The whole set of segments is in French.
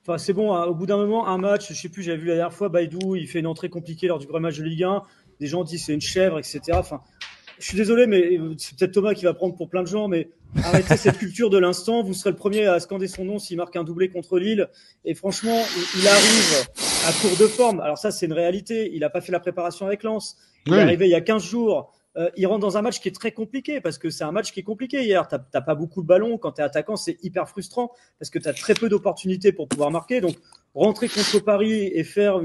Enfin, c'est bon, hein, au bout d'un moment, un match, je sais plus, j'avais vu la dernière fois, Baïdou, il fait une entrée compliquée lors du grand match de Ligue 1. Des gens disent c'est une chèvre, etc. Enfin, je suis désolé, mais c'est peut-être Thomas qui va prendre pour plein de gens, mais arrêtez cette culture de l'instant. Vous serez le premier à scander son nom s'il marque un doublé contre Lille. Et franchement, il arrive à court de forme. Alors ça, c'est une réalité. Il n'a pas fait la préparation avec Lens. Il est Oui. arrivé il y a 15 jours. Il rentre dans un match qui est très compliqué parce que c'est un match qui est compliqué hier. T'as pas beaucoup de ballons. Quand tu es attaquant, c'est hyper frustrant parce que tu as très peu d'opportunités pour pouvoir marquer. Donc, rentrer contre Paris et faire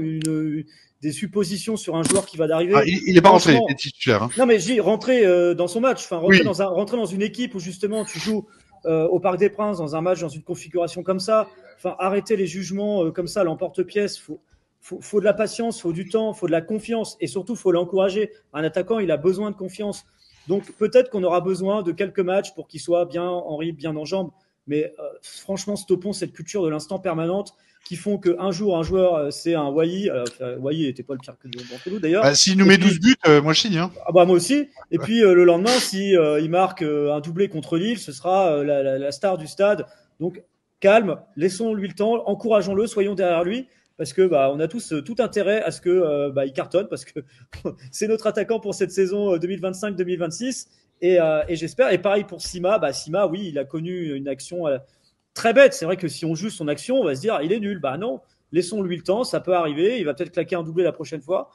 des suppositions sur un joueur qui va Ah, d'arriver, il est pas rentré, il est franchement, titulaire. Hein. non, mais j'ai rentrer dans son match, enfin Oui. rentrer dans une équipe où justement tu joues au Parc des Princes dans un match dans une configuration comme ça. Enfin, arrêter les jugements comme ça, l'emporte-pièce. Faut de la patience, faut du temps, faut de la confiance et surtout faut l'encourager. Un attaquant, il a besoin de confiance. Donc peut-être qu'on aura besoin de quelques matchs pour qu'il soit bien en rythme, bien en jambes. Mais franchement, stoppons cette culture de l'instant permanente qui font qu'un jour un joueur c'est un Wai. Wai n'était pas le pire d'entre nous d'ailleurs. Bah, s'il nous Et met 12 puis buts, moi je signe. Hein. ah bah moi aussi. Et puis le lendemain, si il marque un doublé contre Lille, ce sera la star du stade. Donc calme, laissons-lui le temps, encourageons-le, soyons derrière lui, parce que bah on a tous tout intérêt à ce que bah il cartonne, parce que c'est notre attaquant pour cette saison 2025-2026. Et j'espère. Et pareil pour Sima. Bah Sima, oui, il a connu une action très bête. C'est vrai que si on juge son action, on va se dire il est nul. Bah non, laissons-lui le temps, ça peut arriver. Il va peut-être claquer un doublé la prochaine fois.